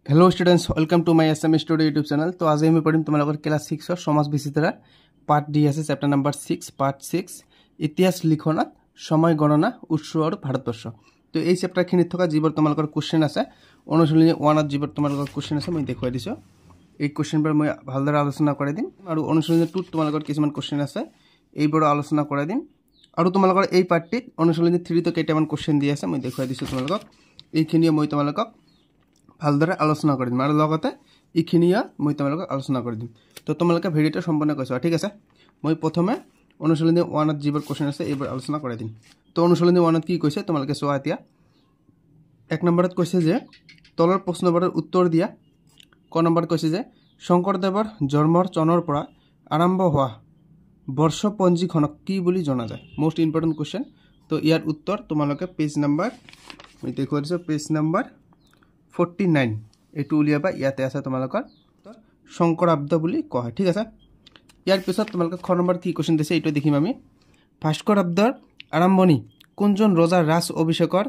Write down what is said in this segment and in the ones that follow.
Hello students, welcome to my SM studio YouTube channel. तो आज আমি পঢ়িম তোমালোকৰ ক্লাস 6 ৰ সমাজ বিচিত্ৰাৰ পাৰ্ট ডি আছে, চ্যাপ্টাৰ নাম্বাৰ 6 পাৰ্ট 6 ইতিহাস লিখনত সময় গণনা উৎস আৰু ভাৰতবৰ্ষ। তো এই চ্যাপ্টাৰ খিনিত থকা যিবোৰ তোমালোকৰ কোশ্চেন আছে, অনুশীলনী 1 ত যিবোৰ তোমালোকৰ কোশ্চেন আছে মই দেখুৱাই দিছো। এই কোশ্চেনবোৰ মই ভালদৰে আলোচনা কৰি দিম আৰু অনুশীলনী 2 ত তোমালোকৰ কিছুমান কোশ্চেন আছে, এইবোৰ আলোচনা কৰি দিম। আৰু তোমালোকৰ এই পাৰ্টটিত অনুশীলনী 3 ত কেইটামান কোশ্চেন দি আছে মই দেখুৱাই দিছো তোমালোকক। এইখিনি মই তোমালোকক ভালদৰে আলোচনা কৰি দিম আৰু লগতে ইখিনিয়া মই তোমালোকক আলোচনা কৰি দিম। তো তোমালোকে ভিডিওটো সম্পূৰ্ণ কৰিছা, ঠিক আছে। মই প্ৰথমে অনুশীলনী 1 ত যিবোৰ কোশ্চেন আছে এইবোৰ আলোচনা কৰি দিম। তো অনুশীলনী 1 ত কি কৈছে তোমালোকে চোৱা এতিয়া। 1 নম্বৰত কৈছে যে তলৰ প্ৰশ্নবোৰৰ উত্তৰ দিয়া। ক নম্বৰত কৈছে যে শংকৰদেৱৰ জন্মৰ চনৰ পৰা আৰম্ভ হোৱা বৰ্ষপঞ্জীখনক কি বুলি জনা যায়? Most important question. তো ইয়াৰ উত্তৰ তোমালোকে পেজ নাম্বাৰ মই দেখুৱাই দিছো, পেজ নাম্বাৰ 49 এটু উলিয়াবা। ইয়াতে আছে তোমালোকৰ শংকৰাব্দ বুলি কোৱা হয়, ঠিক আছে। ইয়াৰ পিছত তোমালোকে খ নম্বৰ কি কোশ্চেন দিছে এইটো দেখিম আমি। ভাস্কৰাব্দৰ আৰম্ভণি কোনজন ৰজাৰ ৰাজ অভিষেকৰ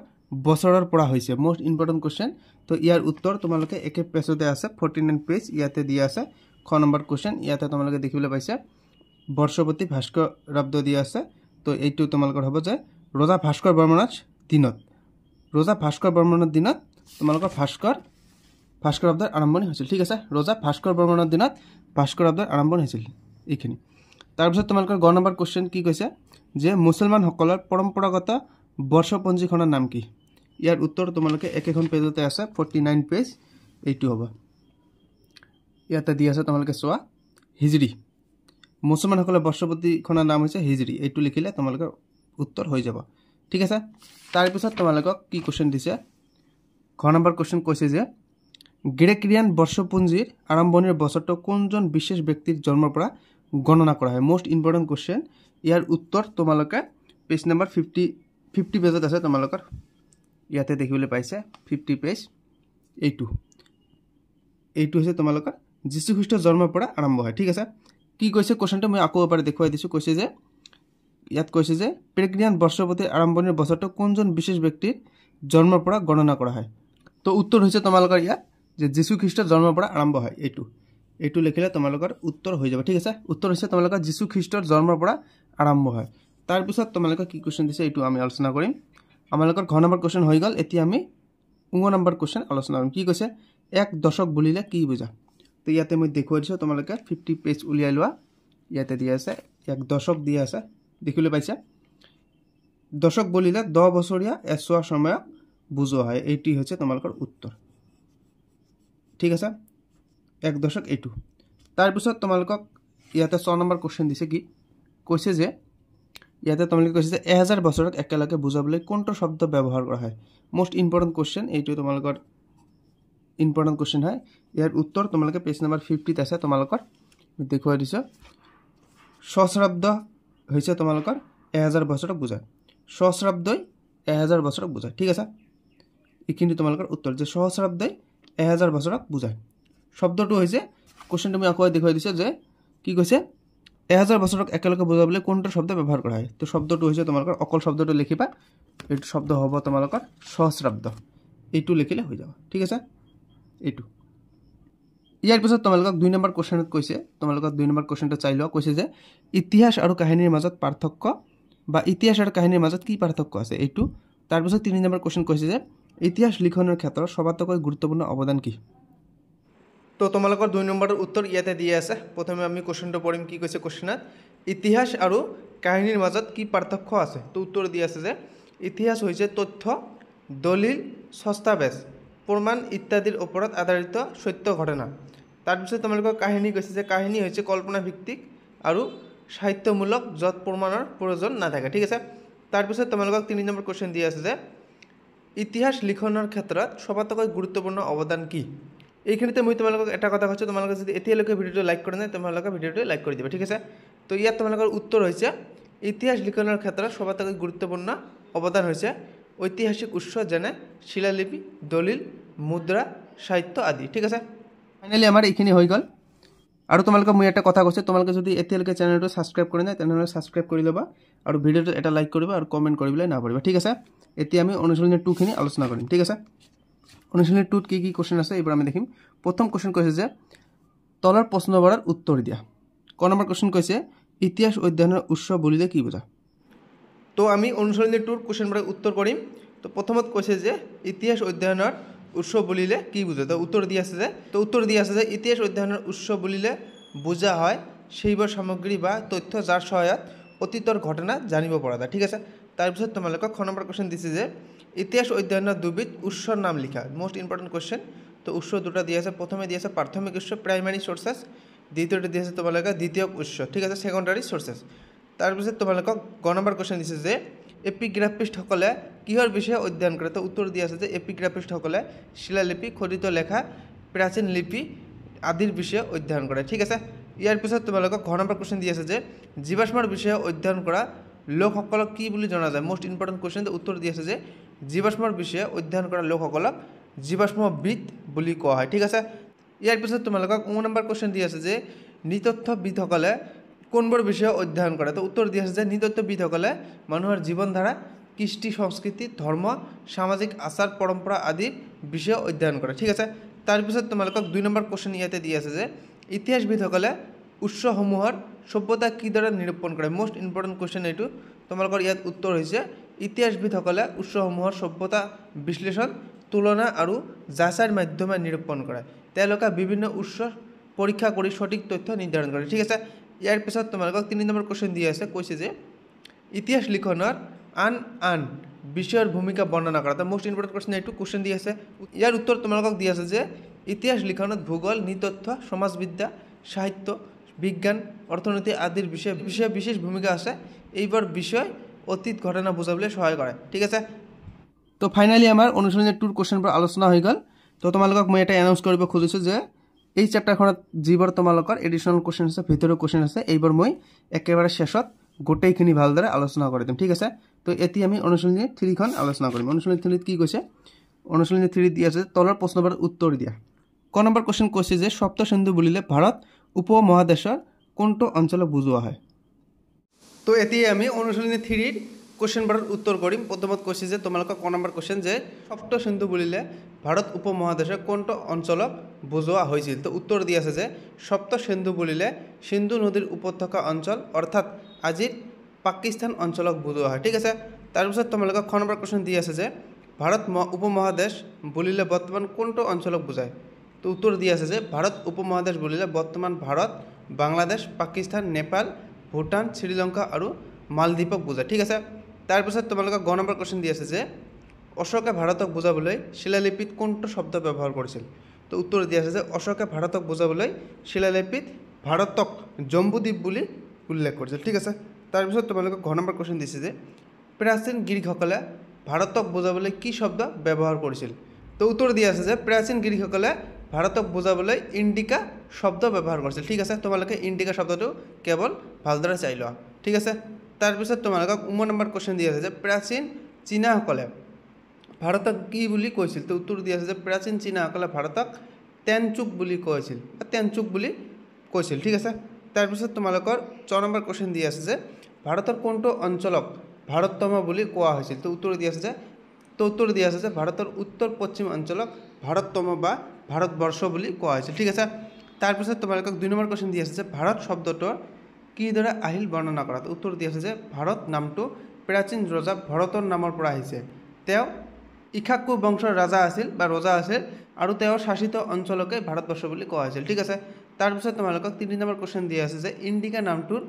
বছৰৰ পৰা হৈছে? Most important question. তো ইয়াৰ উত্তৰ তোমালোকে একে পেজতে আছে, 49 পেজ ইয়াতে দিয়া আছে। খ নম্বৰ কোশ্চেন ইয়াতে তোমালোকে দেখিবলৈ পাইছে বৰ্ষপতি ভাস্কৰাব্দ দিয়া আছে। তো এইটো তোমালোকৰ হ'ব যে ৰজা ভাস্কৰ বৰ্মনৰ দিনত, ৰজা ভাস্কৰ বৰ্মনৰ দিনত তোমালোকৰ ভাস্কৰাব্দৰ আৰম্ভণি হৈছিল, ঠিক আছে। ৰজা ভাস্কৰ বৰ্মনৰ দিনত ভাস্কৰাব্দৰ আৰম্ভণি হৈছিল এইখিনি। তাৰপিছত তোমালোকৰ গ নম্বৰ কোশ্চেন কি কৈছে যে মুছলমানসকলৰ পৰম্পৰাগত বৰ্ষপঞ্জীখনৰ নাম কি? ইয়াৰ উত্তৰ তোমালোকে একেখন পেজতে আছে, 49 পেজ এইটো হ'ব। ইয়াতে দিয়া আছে তোমালোকে চোৱা হিজৰি। মুছলমানসকলৰ বৰ্ষপঞ্জীখনৰ নাম হৈছে হিজৰি, এইটো লিখিলে তোমালোকৰ উত্তৰ হৈ যাব, ঠিক আছে। তাৰপিছত তোমালোকক কি কোশ্চেন দিছে? ঘ নম্বৰ কোশ্চেন কৈছে যে গ্ৰেগৰিয়ান বৰ্ষপঞ্জীৰ আৰম্ভণিৰ বছৰটো কোনজন বিশেষ ব্যক্তিৰ জন্মৰ পৰা গণনা কৰা হয়? Most important question. ইয়াৰ উত্তৰ তোমালোকে পেজ নম্বৰ 50 পেজত আছে তোমালোকৰ, ইয়াতে দেখিবলৈ পাইছে 50 পেজ। এইটো হৈছে তোমালোকৰ যীশুখ্ৰীষ্টৰ জন্মৰ পৰা আৰম্ভ হয়, ঠিক আছে। কি কৈছে কোশ্চেনটো মই আকৌ এবাৰ দেখুৱাই দিছো। কৈছে যে ইয়াত কৈছে যে গ্ৰেগৰিয়ান বৰ্ষপঞ্জীৰ আৰম্ভণিৰ বছৰটো কোনজন বিশেষ ব্যক্তিৰ জন্মৰ পৰা গণনা কৰা হয়? তো উত্তৰ হৈছে তোমালোকৰ ইয়াত যে যীশুখ্ৰীষ্টৰ জন্মৰ পৰা আৰম্ভ হয়। এইটো লিখিলে তোমালোকৰ উত্তৰ হৈ যাব, ঠিক আছে। উত্তৰ হৈছে তোমালোকৰ যীশুখ্ৰীষ্টৰ জন্মৰ পৰা আৰম্ভ হয়। তাৰপিছত তোমালোকে কি কোশ্চেন দিছে এইটো আমি আলোচনা কৰিম। আমালোকৰ ঘ নম্বৰ কোশ্চেন হৈ গ'ল। এতিয়া আমি ঙ নম্বৰ কোশ্চেন আলোচনা কৰিম। কি কৈছে? এক দশক বুলিলে কি বুজা? তো ইয়াতে মই দেখুৱাই দিছোঁ, তোমালোকে 50 পেজ উলিয়াই লোৱা। ইয়াতে দিয়া আছে এক দশক দিয়া আছে, দেখিবলৈ পাইছে। দশক বুলিলে 10 বছৰীয়া এছোৱা সময়ক বুজোৱা হয়। এইটি হৈছে তোমালোকৰ উত্তৰ, ঠিক আছে। এক দশক এইটো। তাৰপিছত তোমালোকক ইয়াতে 6 নম্বৰ কোশ্চেন দিছে। কি কৈছে যে ইয়াতে তোমালোকে কৈছে যে 1000 বছৰক একেলগে বুজাবলৈ কোনটো শব্দ ব্যৱহাৰ কৰা হয়? Most important question. এইটো তোমালোকৰ ইম্পৰ্টেন্ট কোশ্চেন হয়। ইয়াৰ উত্তৰ তোমালোকে পেজ নম্বৰ 50 আছে তোমালোকৰ, দেখুৱাই দিছোঁ। সহস্ৰাব্দ হৈছে তোমালোকৰ 1000 বছৰক বুজায়। সহস্ৰাব্দই 1000 বছৰক বুজায়, ঠিক আছে। এইখিনি তোমালোকৰ উত্তৰ যে সহস্ৰাব্দই 1000 বছৰক বুজায়। শব্দটো হৈছে কোশ্চেন তুমি আকৌ দেখুৱাই দিছে যে কি কৈছে 1000 বছৰক একেলগে বুজাবলৈ কোনটো শব্দ ব্যৱহাৰ কৰা হয়? তো শব্দটো হৈছে তোমালোকৰ অকল শব্দটো লিখিবা। এইটো শব্দ হ'ব তোমালোকৰ সহস্ৰাব্দ, এইটো লিখিলে হৈ যাব, ঠিক আছে। এইটো ইয়াৰ পিছত তোমালোকক 2 নম্বৰ কোশ্চেনত কৈছে, তোমালোকক 2 নম্বৰ কোশ্চেনটো চাই লোৱা। কৈছে যে ইতিহাস আৰু কাহিনীৰ মাজত পাৰ্থক্য বা ইতিহাস আৰু কাহিনীৰ মাজত কি পাৰ্থক্য আছে? এইটো। তাৰপিছত 3 নম্বৰ কোশ্চেন কৈছে যে ইতিহাস লিখনৰ ক্ষেত্ৰত সবাতোকৈ গুৰুত্বপূৰ্ণ অৱদান কি? তো তোমালোকৰ 2 নম্বৰৰ উত্তৰ ইয়াতে দিয়া আছে। প্ৰথমে আমি কোশ্চেনটো পঢ়িম। কি কৈছে কোশ্চেনত? ইতিহাস আৰু কাহিনীৰ মাজত কি পাৰ্থক্য আছে? তো উত্তৰ দিয়া আছে যে ইতিহাস হৈছে তথ্য, দলিল, দস্তাবেজ, প্ৰমাণ ইত্যাদিৰ ওপৰত আধাৰিত সত্য ঘটনা। তাৰপিছত তোমালোকৰ কাহিনী কৈছে যে কাহিনী হৈছে কল্পনা ভিত্তিক আৰু সাহিত্যমূলক, য'ত প্ৰমাণৰ প্ৰয়োজন নাথাকে, ঠিক আছে। তাৰপিছত তোমালোকক 3 নম্বৰ কোশ্চেন দিয়া আছে যে ইতিহাস লিখনৰ ক্ষেত্ৰত সবাতোকৈ গুৰুত্বপূৰ্ণ অৱদান কি? এইখিনিতে মই তোমালোকক এটা কথা কৈছোঁ, তোমালোকে যদি এতিয়ালৈকে ভিডিঅ'টো লাইক কৰা নাই তোমালোকে ভিডিঅ'টো লাইক কৰি দিবা, ঠিক আছে। তো ইয়াত তোমালোকৰ উত্তৰ হৈছে ইতিহাস লিখনৰ ক্ষেত্ৰত সবাতোকৈ গুৰুত্বপূৰ্ণ অৱদান হৈছে ঐতিহাসিক উৎস যেনে শিলালিপি, দলিল, মুদ্ৰা, সাহিত্য আদি, ঠিক আছে। ফাইনেলি আমাৰ এইখিনি হৈ গ'ল। আৰু তোমালোকে মই এটা কথা কৈছোঁ, তোমালোকে যদি এতিয়ালৈকে চেনেলটো ছাবস্ক্ৰাইব কৰি নাই তেনেহ'লে ছাবস্ক্ৰাইব কৰি ল'বা আৰু ভিডিঅ'টো এটা লাইক কৰিবা আৰু কমেণ্ট কৰিবলৈ নাপাহৰিবা, ঠিক আছে। এতিয়া আমি অনুশীলনী 2 খিনি আলোচনা কৰিম, ঠিক আছে। অনুশীলনী 2 কি কি কোশ্চেন আছে এবাৰ আমি দেখিম। প্ৰথম কোশ্চেন কৈছে যে তলৰ প্ৰশ্নবোৰৰ উত্তৰ দিয়া। ক নম্বৰ কোশ্চেন কৈছে ইতিহাস অধ্যয়নৰ উৎস বুলিলে কি বুজা। তো আমি অনুশীলনী 2 কোশ্চেনবোৰৰ উত্তৰ কৰিম। তো প্ৰথমত কৈছে যে ইতিহাস অধ্যয়নৰ উৎস বুলিলে কি বুজা। তো উত্তৰ দি আছে যে ইতিহাস অধ্যয়নৰ উৎস বুলিলে বুজা হয় সেইবোৰ সামগ্ৰী বা তথ্য যাৰ সহায়ত অতীতৰ ঘটনা জানিব পৰা যায়। ঠিক আছে, তাৰপিছত তোমালোকক খ নম্বৰ কোশ্চেন দিছে যে ইতিহাস অধ্যয়নৰ দুবিধ উৎসৰ নাম লিখা। Most important question. তো উৎস দুটা দিয়া আছে, প্ৰথমে দিয়া আছে প্ৰাথমিক উৎস প্ৰাইমাৰী চৰ্চেছ, দ্বিতীয়টো দিয়া আছে তোমালোকে দ্বিতীয়ক উৎস। ঠিক আছে, ছেকেণ্ডাৰী চৰ্চেছ। তাৰপিছত তোমালোকক গ নম্বৰ কোশ্চেন দিছে যে এপিগ্ৰাফিষ্টসকলে কিহৰ বিষয়ে অধ্যয়ন কৰে। তো উত্তৰ দিয়া আছে যে এপিগ্ৰাফিষ্টসকলে শিলালিপি, খোদিত লেখা, প্ৰাচীন লিপি আদিৰ বিষয়ে অধ্যয়ন কৰে। ঠিক আছে, ইয়াৰ পিছত তোমালোকক ঘ নম্বৰ কোশ্চেন দি আছে যে জীৱাশ্মৰ বিষয়ে অধ্যয়ন কৰা লোকসকলক কি বুলি জনা যায়। Most important question. উত্তৰ দি আছে যে জীৱাশ্মৰ বিষয়ে অধ্যয়ন কৰা লোকসকলক জীৱাশ্মবিদ বুলি কোৱা হয়। ঠিক আছে, ইয়াৰ পিছত তোমালোকক নম্বৰ কোশ্চেন দি আছে যে নৃতত্ত্ববিদসকলে কোনবোৰ বিষয়ে অধ্যয়ন কৰে। তো উত্তৰ দি আছে যে নৃতত্ত্ববিদসকলে মানুহৰ জীৱনধাৰা, কৃষ্টি, সংস্কৃতি, ধৰ্ম, সামাজিক আচাৰ পৰম্পৰা আদিৰ বিষয়ে অধ্যয়ন কৰে। ঠিক আছে, তাৰপিছত তোমালোকক 2 নম্বৰ কোশ্চেন ইয়াতে দি আছে যে ইতিহাসবিদসকলে উৎসসমূহৰ সভ্যতা কিদৰে নিৰূপণ কৰে। মোস্ট ইম্পৰ্টেণ্ট কোশ্চেন এইটো। তোমালোকৰ ইয়াত উত্তৰ হৈছে ইতিহাসবিদসকলে উৎসসমূহৰ সভ্যতা বিশ্লেষণ, তুলনা আৰু যাচাইৰ মাধ্যমে নিৰূপণ কৰে। তেওঁলোকে বিভিন্ন উৎস পৰীক্ষা কৰি সঠিক তথ্য নিৰ্ধাৰণ কৰে। ঠিক আছে, ইয়াৰ পিছত তোমালোকক 3 নম্বৰ কোশ্চেন দি আছে, কৈছে যে ইতিহাস লিখনৰ আন বিষয়ৰ ভূমিকা বৰ্ণনা কৰা। মোস্ট ইম্পৰ্টেণ্ট কোশ্চেন এইটো কোশ্চেন দি আছে। ইয়াৰ উত্তৰ তোমালোকক দি আছে যে ইতিহাস লিখনত ভূগোল, নৃতত্ত্ব, সমাজবিদ্যা, সাহিত্য, বিজ্ঞান, অৰ্থনীতি আদিৰ বিষয়ে বিশেষ ভূমিকা আছে। এইবোৰ বিষয় অতীত ঘটনা বুজাবলৈ সহায় কৰে। ঠিক আছে, তো ফাইনালি আমাৰ অনুশীলনী 2 কোশ্চেনবোৰ আলোচনা হৈ গ'ল। তো তোমালোকক মই এটা এনাউন্স কৰিব খুজিছোঁ যে এই চেপ্টাৰখনত যিবোৰ তোমালোকৰ এডিশ্যনেল কোশ্চেন আছে, ভিতৰৰ কোশ্চেন আছে, এইবোৰ মই একেবাৰে শেষত গোটেইখিনি ভালদৰে আলোচনা কৰি দিম। ঠিক আছে, তো এতিয়া আমি অনুশীলনী 3খন আলোচনা কৰিম। অনুশীলনী 3ত কি কৈছে, অনুশীলনী 3 দি আছে তলৰ প্ৰশ্নবোৰৰ উত্তৰ দিয়া। ক নম্বৰ কোশ্চেন কৈছে যে সপ্তসিন্ধু বুলিলে ভাৰত উপমহাদেশৰ কোনটো অঞ্চলক বুজোৱা হয়। তো এতিয়া আমি অনুশীলনী 3ৰ কোশ্চেনবোৰৰ উত্তৰ কৰিম। প্ৰথমত কৈছে যে তোমালোকক ক নম্বৰ কোশ্চেন যে সপ্তসিন্ধু বুলিলে ভাৰত উপমহাদেশৰ কোনটো অঞ্চলক বুজোৱা হৈছিল। তো উত্তৰ দি আছে যে সপ্তসিন্ধু বুলিলে সিন্ধু নদীৰ উপত্যকা অঞ্চল অৰ্থাৎ আজিৰ পাকিস্তান অঞ্চলক বুজোৱা হয়। ঠিক আছে, তাৰপিছত তোমালোকক খ নম্বৰ কোশ্চেন দি আছে যে ভাৰত উপমহাদেশ বুলিলে বৰ্তমান কোনটো অঞ্চলক বুজায়। তো উত্তৰ দি আছে যে ভাৰত উপমহাদেশ বুলিলে বৰ্তমান ভাৰত, বাংলাদেশ, পাকিস্তান, নেপাল, ভূটান, শ্ৰীলংকা আৰু মালদ্বীপক বুজায়। ঠিক আছে, তাৰপিছত তোমালোকক গ নম্বৰ কোশ্চেন দি আছে যে অশোকে ভাৰতক বুজাবলৈ শিলালিপিত কোনটো শব্দ ব্যৱহাৰ কৰিছিল। তো উত্তৰ দি আছে যে অশোকে ভাৰতক বুজাবলৈ শিলালিপিত ভাৰতক জম্বুদ্বীপ বুলি উল্লেখ কৰিছিল। ঠিক আছে, তাৰপিছত তোমালোকক ঘ নম্বৰ কোশ্চেন দিছে যে প্ৰাচীন গ্ৰীকসকলে ভাৰতক বুজাবলৈ কি শব্দ ব্যৱহাৰ কৰিছিল। তো উত্তৰ দি আছে যে প্ৰাচীন গ্ৰীকসকলে ভাৰতক বুজাবলৈ ইণ্ডিকা শব্দ ব্যৱহাৰ কৰিছিল। ঠিক আছে, তোমালোকে ইণ্ডিকা শব্দটো কেৱল ভালদৰে চাই লোৱা। ঠিক আছে, তাৰপিছত তোমালোকক নম্বৰ কোশ্চেন দি আছে যে প্ৰাচীন চীনাসকলে ভাৰতক কি বুলি কৈছিল। তো উত্তৰ দি আছে যে প্ৰাচীন চীনাসকলে ভাৰতক টেনচুক বুলি কৈছিল, ঠিক আছে, তাৰপিছত তোমালোকৰ 4 নম্বৰ কোশ্চেন দি আছে যে ভাৰতৰ কোনটো অঞ্চলক ভাৰততম বুলি কোৱা হৈছিল। তো উত্তৰ দি আছে যে ভাৰতৰ উত্তৰ পশ্চিম অঞ্চলক ভাৰততম বা ভাৰতবৰ্ষ বুলি কোৱা হৈছিল। ঠিক আছে, তাৰপিছত তোমালোকক 2 নম্বৰ কোশ্চেন দি আছে যে ভাৰত শব্দটোৰ কিদৰে আহিল বৰ্ণনা কৰা। তো উত্তৰ দি আছে যে ভাৰত নামটো প্ৰাচীন ৰজা ভৰতৰ নামৰ পৰা আহিছে। তেওঁ ইক্ষ্বাকু বংশৰ ৰজা আছিল আৰু তেওঁৰ শাসিত অঞ্চলকে ভাৰতবৰ্ষ বুলি কোৱা হৈছিল। ঠিক আছে, তাৰপিছত তোমালোকক 3 নম্বৰ কোশ্চেন দিয়া আছে যে ইণ্ডিকা নামটোৰ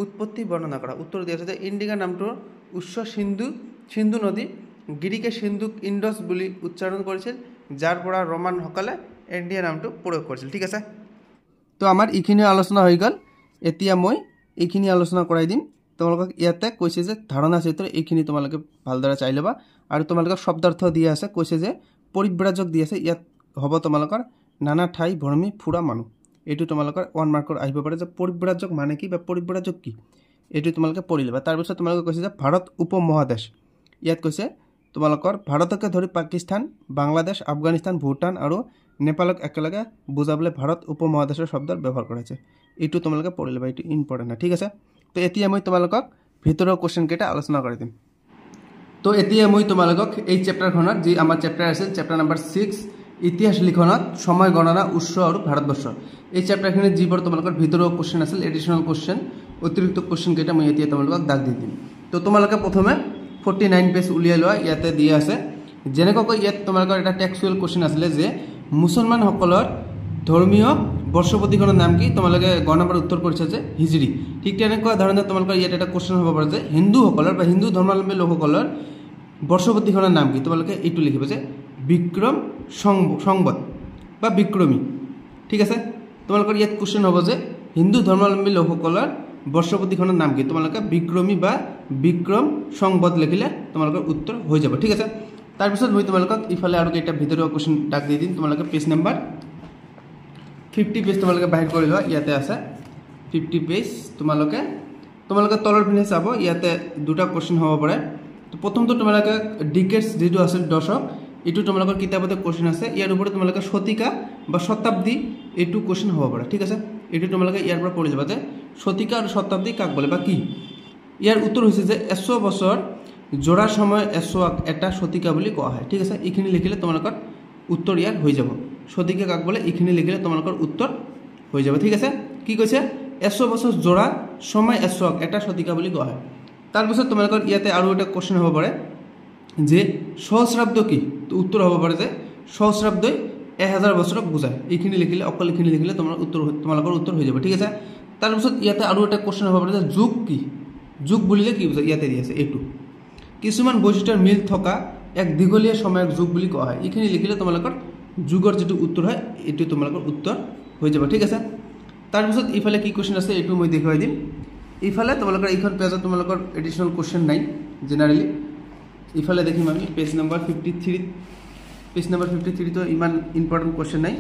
উৎপত্তি বৰ্ণনা কৰা। উত্তৰ দি আছে যে ইণ্ডিকা নামটোৰ উৎস সিন্ধু নদী, গ্ৰীকে সিন্ধুক ইণ্ডছ বুলি উচ্চাৰণ কৰিছিল, যাৰ পৰা ৰোমানসকলে ইণ্ডিয়া নামটো প্ৰয়োগ কৰিছিল। ঠিক আছে, তো আমাৰ এইখিনি আলোচনা হৈ গ'ল। এতিয়া মই এইখিনি আলোচনা কৰাই দিম। তোমালোকক ইয়াতে কৈছে যে ধাৰণা চিত্ৰ এইখিনি তোমালোকে ভালদৰে চাই ল'বা। আৰু তোমালোকক শব্দাৰ্থ দিয়া আছে, কৈছে যে পৰিব্ৰাজক দি আছে, ইয়াত হ'ব তোমালোকৰ নানা ঠাই ভ্ৰমি ফুৰা মানুহ। এইটো তোমালোকৰ 1 মাৰ্কৰ আহিব পাৰে যে পৰিব্ৰাজক মানে কি বা পৰিব্ৰাজক কি, এইটো তোমালোকে পঢ়ি ল'বা। তাৰপিছত তোমালোকে কৈছে যে ভাৰত উপমহাদেশ, ইয়াত কৈছে তোমালোকৰ ভাৰতকে ধৰি পাকিস্তান, বাংলাদেশ, আফগানিস্তান, ভূটান আৰু নেপালক একেলগে বুজাবলৈ ভাৰত উপমহাদেশৰ শব্দৰ ব্যৱহাৰ কৰা হৈছে। এইটো তোমালোকে পঢ়ি ল'বা, এইটো ইম্পৰ্টেণ্ট হয়। ঠিক আছে, তো এতিয়া মই তোমালোকক ভিতৰৰ কোশ্চেন কেইটা আলোচনা কৰি দিম। তো এতিয়া মই তোমালোকক এই চেপ্টাৰখনত যি আমাৰ চেপ্টাৰ আছে চেপ্টাৰ নম্বৰ 6 ইতিহাস লিখনত সময় গণনা উৎস আৰু ভাৰতবৰ্ষ এই চেপ্টাৰখিনি যিবোৰ তোমালোকৰ ভিতৰৰ কোশ্চেন আছিল এডিশনাল কোশ্চেন অতিৰিক্ত কোশ্চেন কেইটা মই এতিয়া তোমালোকক দাগ দি দিম তো তোমালোকে প্ৰথমে 49 পেজ উলিয়াই লোৱা ইয়াতে দিয়া আছে যেনেকৈ ইয়াত তোমালোকৰ এটা টেক্সচুৱেল কোশ্চেন আছিল যে মুছলমান সকলৰ ধৰ্মীয় বৰ্ষপতিখনৰ নাম কি তোমালোকে গ নম্বৰ উত্তৰ কৰিছা যে হিজৰি ঠিক তেনেকুৱা ধৰণে তোমালোকৰ ইয়াত এটা কোশ্চেন হ'ব পাৰে যে হিন্দু সকলৰ বা হিন্দু ধৰ্মাৱলম্বী লোকসকলৰ বৰ্ষপতিখনৰ নাম কি তোমালোকে এইটো লিখিবা যে বিক্ৰম সংবত বা বিক্ৰমী ঠিক আছে তোমালোকৰ ইয়াত কোশ্চেন হ'ব যে হিন্দু ধৰ্মাৱলম্বী লোকসকলৰ বৰ্ষপতিখনৰ নাম কি তোমালোকে বিক্ৰমী বা বিক্ৰম সংবত লিখিলে তোমালোকৰ উত্তৰ হৈ যাব ঠিক আছে তাৰ পিছত মই তোমালোকক ইফালে আৰু কেইটা ভিতৰৰ কোশ্চেন ডাক দি দিম তোমালোকে পেজ নম্বৰ 50 পেজ তোমালোকে বাহিৰ কৰি লোৱা ইয়াতে আছে 50 পেজ তোমালোকে তলৰ পিনে চাব ইয়াতে দুটা কোশ্চেন হ'ব পাৰে তো প্ৰথমটো তোমালোকে ডিকেডছ যেটো আছিল দশক এটো তোমালোকৰ কিতাপতে কোশ্চেন আছে ইয়াৰ ওপৰত তোমালোকে শতিকা বা শতাব্দী এটো কোশ্চেন হ'ব পাৰে ঠিক আছে এটো তোমালোকে ইয়াৰ পৰা পঢ়ি যাবা যে শতিকা আৰু শতাব্দী কাক বলে বা কি ইয়াৰ উত্তৰ হৈছে যে 100 বছৰ জোড়া সময় 100 এটা শতিকা বুলি কোৱা হয় ঠিক আছে এইখিনি লিখিলে তোমালোকৰ উত্তৰ ইয়াৰ হৈ যাব শতিকা কাক বলে এইখিনি লিখিলে তোমালোকৰ উত্তৰ হৈ যাব ঠিক আছে কি কৈছে 100 বছৰ জোড়া সময় 100 এটা শতিকা বুলি কোৱা হয় তাৰ পিছত তোমালোকৰ ইয়াতে আৰু এটা কোশ্চেন হ'ব পাৰে যে সহস্ৰাব্দ কি তো উত্তৰ হ'ব পাৰে যে সহস্ৰাব্দই 1000 বছৰক বুজায় এইখিনি লিখিলে অকল এইখিনি লিখিলে তোমালোকৰ উত্তৰ হৈ যাব ঠিক আছে তাৰ পিছত ইয়াতে আৰু এটা কোশ্চেন হ'ব পাৰে যে যুগ কি যুগ বুলিলে কি বুজায় ইয়াতে দি আছে এইটো কিছুমান বৈশিষ্ট্যৰ মিল থকা এক দীঘলীয়া সময়ক যুগ বুলি কোৱা হয় এইখিনি লিখিলে তোমালোকৰ যুগৰ যেটো উত্তৰ হয় এটো তোমালোকৰ উত্তৰ হৈ যাব ঠিক আছে তাৰ পিছত ইফালে কি কোশ্চেন আছে এটো মই দেখুৱাই দিম ইফালে তোমালোকৰ এইখন পেজত তোমালোকৰ এডিশনাল কোশ্চেন নাই জেনাৰেলি ইফালে দেখিম আমি পেজ নম্বৰ 53 তো ইমান ইম্পৰ্টেন্ট কোশ্চেন নাই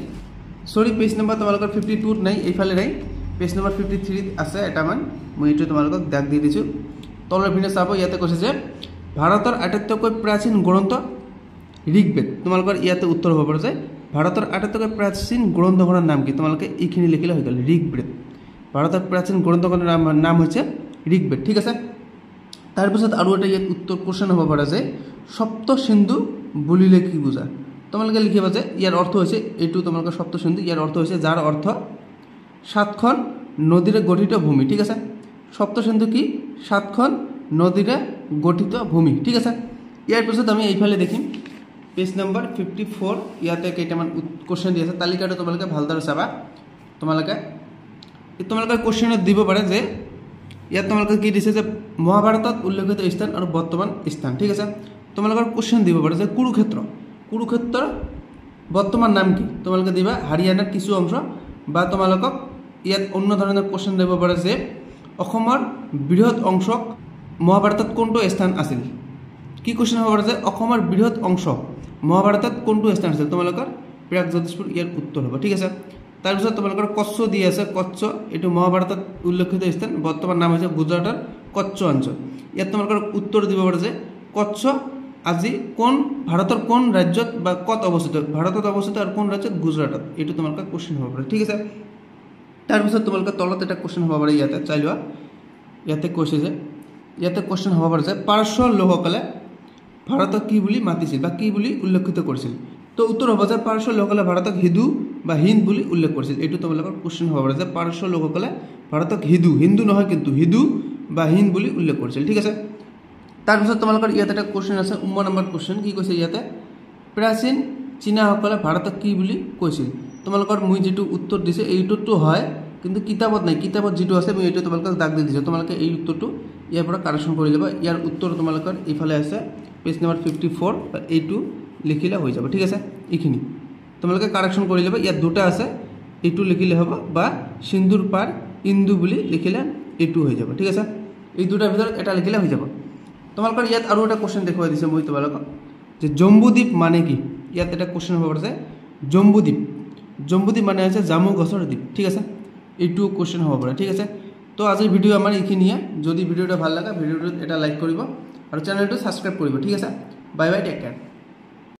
সৰি পেজ নম্বৰ তোমালোকৰ 52 নাই ইফালে নাই পেজ নম্বৰ 53 আছে এটা মান মই এটো তোমালোকক দাগ দি দিছো তলৰ পিনে চাব ইয়াতে কৈছে যে ভাৰতৰ আটাইতকৈ প্ৰাচীন গ্ৰন্থ ঋগ্বেদ তোমালোকৰ ইয়াতে উত্তৰ হ'ব পাৰে যে ভাৰতৰ আটাইতকৈ প্ৰাচীন গ্ৰন্থখনৰ নাম কি তোমালোকে এইখিনি লিখিলে হৈ গ'ল ঋগ্বেদ ভাৰতৰ প্ৰাচীন গ্ৰন্থখনৰ নাম হৈছে ঋগ্বেদ ঠিক আছে তাৰ পিছত আৰু এটা ইয়াত উত্তৰ কোশ্চেন হ'ব পাৰে যে সপ্ত সিন্ধু বুলিলে কি বুজা তোমালোকে লিখিবা যে ইয়াৰ অৰ্থ হৈছে এইটো তোমালোকৰ সপ্ত সিন্ধু ইয়াৰ অৰ্থ হৈছে যাৰ অৰ্থ সাতখন নদীৰে গঠিত ভূমি ঠিক আছে সপ্ত সিন্ধু কি সাতখন নদীৰে গঠিত ভূমি ঠিক আছে ইয়াৰ পিছত আমি এইফালে দেখিম পেজ নম্বৰ 54 ইয়াতে কেইটামান কোশ্চেন দি আছে তালিকাটো তোমালোকে ভালদৰে চাবা তোমালোকে কোশ্চেনত দিব পাৰে যে ইয়াত তোমালোকে কি দিছে যে মহাভাৰতত উল্লেখিত স্থান আৰু বৰ্তমান স্থান ঠিক আছে তোমালোকৰ কোশ্চেন দিব পাৰে যে কুৰুক্ষেত্ৰৰ বৰ্তমান নাম কি তোমালোকে দিবা হাৰিয়ানাৰ কিছু অংশ বা তোমালোকক ইয়াত অন্য ধৰণৰ কোশ্চেন দিব পাৰে যে অসমৰ বৃহৎ অংশক মহাভাৰতত কোনটো স্থান আছিল কি কোশ্চেন হ'ব পাৰে যে অসমৰ বৃহৎ অংশ মহাভাৰতত কোনটো স্থান আছিল তোমালোকৰ প্ৰাগজ্যোতিষপুৰ ইয়াৰ উত্তৰ হ'ব ঠিক আছে তাৰ পিছত তোমালোকৰ কচ্ছ দি আছে কচ্ছ এটো মহাভাৰতত উল্লেখিত স্থান বৰ্তমান নাম হৈছে গুজৰাটৰ কচ্ছ অঞ্চল ইয়াত তোমালোকৰ উত্তৰ দিব পাৰে যে কচ্ছ আজি কোন ভাৰতৰ কোন ৰাজ্যত বা কত অৱস্থিত ভাৰতত অৱস্থিত আৰু কোন ৰাজ্যত গুজৰাটত এটো তোমালোকৰ কোশ্চেন হ'ব পাৰে ঠিক আছে তাৰ পিছত তোমালোকৰ তলত এটা কোশ্চেন হ'ব পাৰে ইয়াতে চাই লোৱা ইয়াতে কৈছে যে ইয়াতে কোশ্চেন হ'ব পাৰে যে পাৰস্য লোকসকলে ভাৰতক কি বুলি মাতিছিল বা কি বুলি উল্লেখিত কৰিছিল তো উত্তৰ হ'ব যে পাৰস্য লোকসকলে ভাৰতক হিন্দু বা হিন্দ বুলি উল্লেখ কৰিছিল এটো তোমালোকৰ কোশ্চেন হ'ব পাৰে যে পাৰস্য লোকসকলে ভাৰতক হিন্দু নহয় কিন্তু হিন্দু বা হিন্দ বুলি উল্লেখ কৰিছিল ঠিক আছে তাৰ পিছত তোমালোকৰ ইয়াতে এটা কোশ্চেন আছে 9 নম্বৰ কোশ্চেন কি কৈছে ইয়াতে প্ৰাচীন চীনাসকলে ভাৰতক কি বুলি কৈছিল তোমালোকৰ মই যেটো উত্তৰ দিছে এইটোটো হয় কিন্তু কিতাপত নাই কিতাপত যেটো আছে মই এইটো তোমালোকক দাগ দি দিছো তোমালোকে এই উত্তৰটো ইয়াৰ পৰা কাৰেকচন কৰি লবা ইয়াৰ উত্তৰ তোমালোকৰ ইফালে আছে পেজ নম্বৰ 54 এইটো লিখিলে হৈ যাব ঠিক আছে এইখিনি তোমালোকে কাৰেকচন কৰি লবা ইয়াত দুটা আছে এইটো লিখিলে হ'ব বা সিন্ধুৰ পাৰ ইন্দু বুলি লিখিলে এইটো হৈ যাব ঠিক আছে এই দুটাৰ ভিতৰত এটা লিখিলে হৈ যাব তোমালোকৰ ইয়াত আৰু এটা কোশ্চেন দেখুৱাই দিছে মই তোমালোকক যে জম্বুদ্বীপ মানে কি ইয়াত এটা কোশ্চেন হ'ব পাৰে জম্বুদ্বীপ মানে হৈছে জামু গছৰ দ্বীপ ঠিক আছে এইটো কোশ্চেন হ'ব পাৰে ঠিক আছে তো আজিৰ ভিডিও আমাৰ এইখিনিয়ে যদি ভিডিওটা ভাল লাগা ভিডিওটো এটা লাইক কৰিব আৰু চ্যানেলটো সাবস্ক্ৰাইব কৰিব ঠিক আছে বাই বাই টেক কেয়াৰ